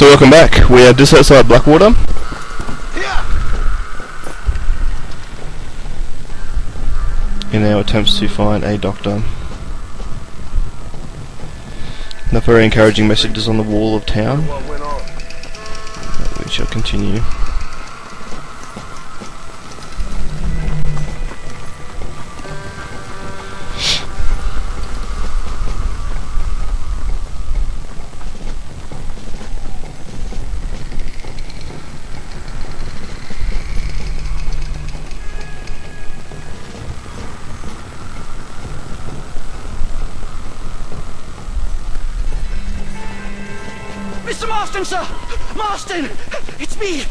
So welcome back. We are just outside Blackwater. In our attempts to find a doctor. Not very encouraging messages on the wall of town. We shall continue. Mr. Marston, sir! Marston! It's me!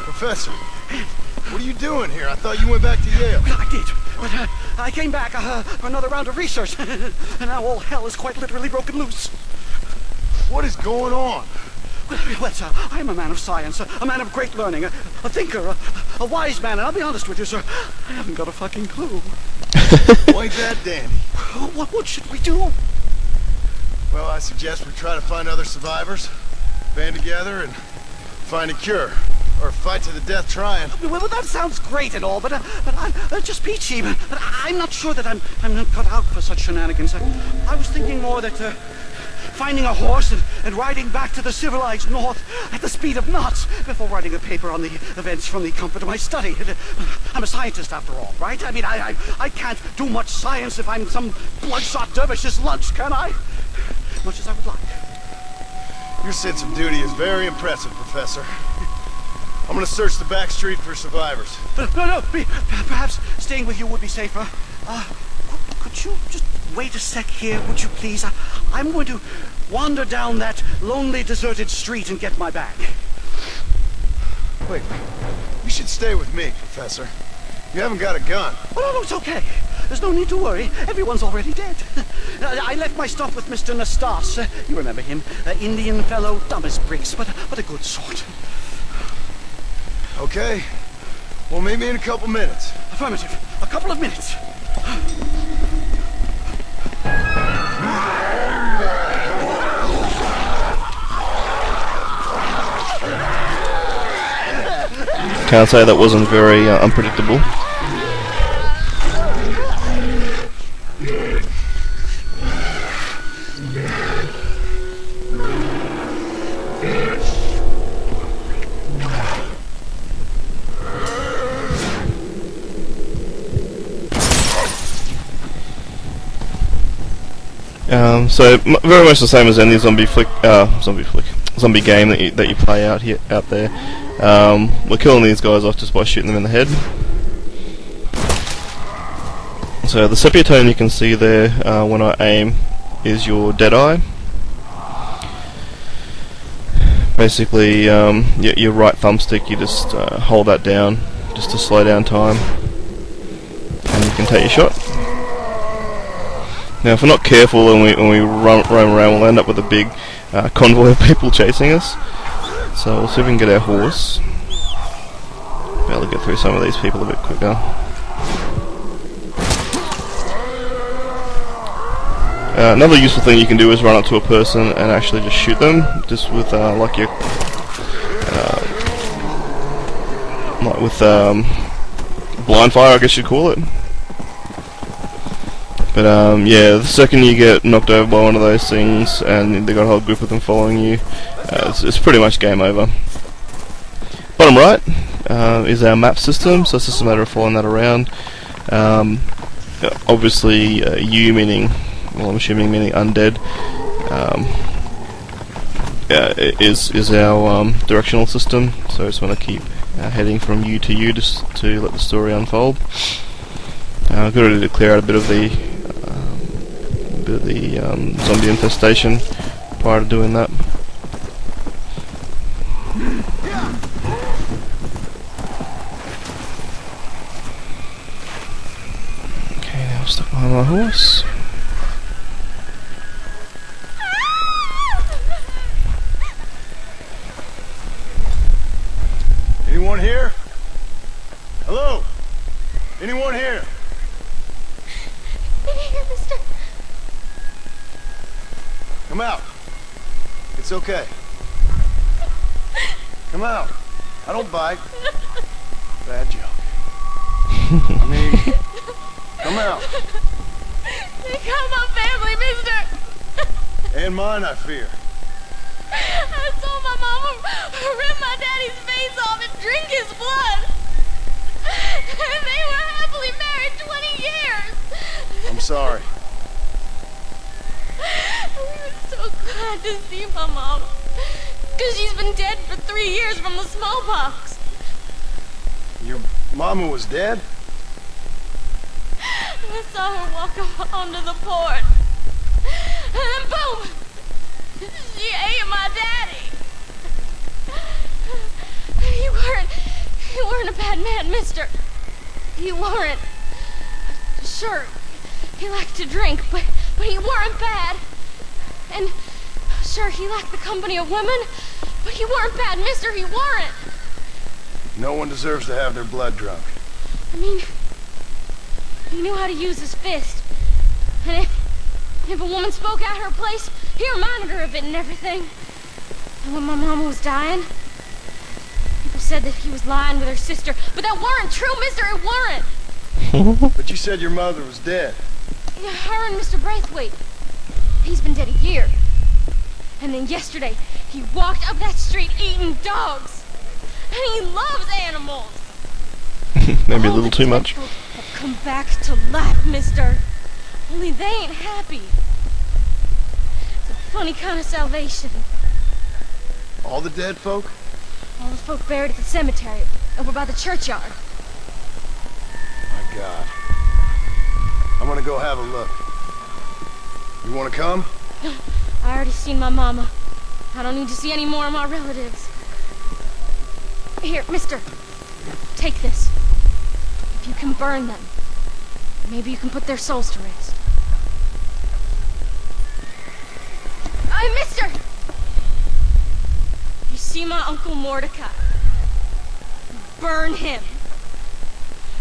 Professor, what are you doing here? I thought you went back to Yale. Well, I did, but I came back for another round of research, and now all hell is quite literally broken loose. What is going on? Well, sir, I am a man of science, a man of great learning, a thinker, a wise man, and I'll be honest with you, sir, I haven't got a fucking clue. Why ain't that dandy? What should we do? Well, I suggest we try to find other survivors, band together, and find a cure. Or fight to the death trying. Well, that sounds great and all, but I'm just peachy. But I'm not sure that I'm not cut out for such shenanigans. I was thinking more that finding a horse and riding back to the civilized north at the speed of knots before writing a paper on the events from the comfort of my study. I'm a scientist after all, right? I mean, I can't do much science if I'm some bloodshot dervish's lunch, can I? Much as I would like. Your sense of duty is very impressive, Professor. I'm gonna search the back street for survivors. No, perhaps staying with you would be safer. Could you just wait a sec here, would you please? I'm going to wander down that lonely, deserted street and get my bag. Wait, you should stay with me, Professor. You haven't got a gun. Oh, no, it's okay. There's no need to worry. Everyone's already dead. I left my stuff with Mr. Nastas. You remember him. Indian fellow, dumb as bricks, but a good sort. Okay. Well, meet me in a couple minutes. Affirmative. A couple of minutes. Can't say that wasn't very unpredictable. So very much the same as any zombie game that you play out there. We're killing these guys off just by shooting them in the head. So the sepia tone you can see there when I aim is your dead eye. Basically, your right thumbstick, you just hold that down just to slow down time, and you can take your shot. Now, if we're not careful and we roam around, we'll end up with a big convoy of people chasing us. So we'll see if we can get our horse. Be able to get through some of these people a bit quicker. Another useful thing you can do is run up to a person and actually just shoot them, just with like your blind fire, I guess you'd call it. But yeah, the second you get knocked over by one of those things and they've got a whole group of them following you, it's pretty much game over. Bottom right is our map system, so it's just a matter of following that around. Obviously, U meaning, well, I'm assuming meaning undead, is our directional system, so I just want to keep heading from U to U just to let the story unfold. I've got to clear out a bit of the zombie infestation prior to doing that. Okay, now I'm stuck behind my horse. Anyone here? Hello? Anyone here? Mister. Come out. It's okay. Come out. I don't bite. Bad joke. I mean, come out. They got my family, mister. And mine, I fear. I saw my mama rip my daddy's face off and drink his blood. And they were happily married 20 years. I'm sorry. We were so glad to see my mama. Because she's been dead for 3 years from the smallpox. Your mama was dead? I saw her walk up onto the porch. And then boom! She ate my daddy. He weren't a bad man, mister. He weren't. Sure, he liked to drink, but he weren't bad. And sure, he liked the company of women, but he weren't bad, mister. He weren't. No one deserves to have their blood drunk. I mean, he knew how to use his fist. And if a woman spoke at her place, he reminded her of it and everything. And when my mama was dying, people said that he was lying with her sister, but that weren't true, mister. It weren't. But you said your mother was dead. Yeah, her and Mr. Braithwaite. He's been dead a year. And then yesterday, he walked up that street eating dogs. And he loves animals. Maybe a little too much. Have come back to life, mister. Only they ain't happy. It's a funny kind of salvation. All the dead folk? All the folk buried at the cemetery, over by the churchyard. My God. I'm gonna go have a look. You wanna come? I already seen my mama. I don't need to see any more of my relatives. Here, mister. Take this. If you can burn them, maybe you can put their souls to rest. Hey, mister! You see my Uncle Mordecai? Burn him.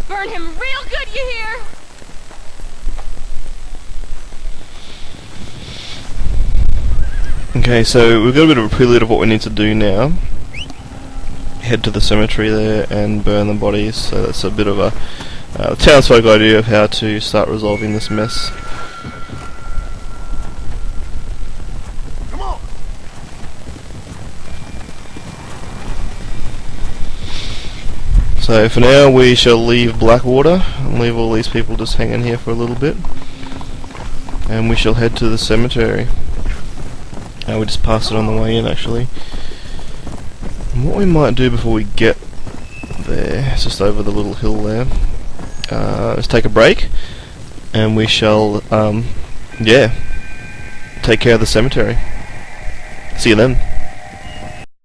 Burn him real good, you hear? Okay, so we've got a bit of a prelude of what we need to do now. Head to the cemetery there and burn the bodies, so that's a bit of a townsfolk idea of how to start resolving this mess. Come on! So for now we shall leave Blackwater and leave all these people just hanging here for a little bit, and we shall head to the cemetery. We just passed it on the way in, actually. And what we might do before we get there, it's just over the little hill there, is take a break, and we shall, yeah, take care of the cemetery. See you then.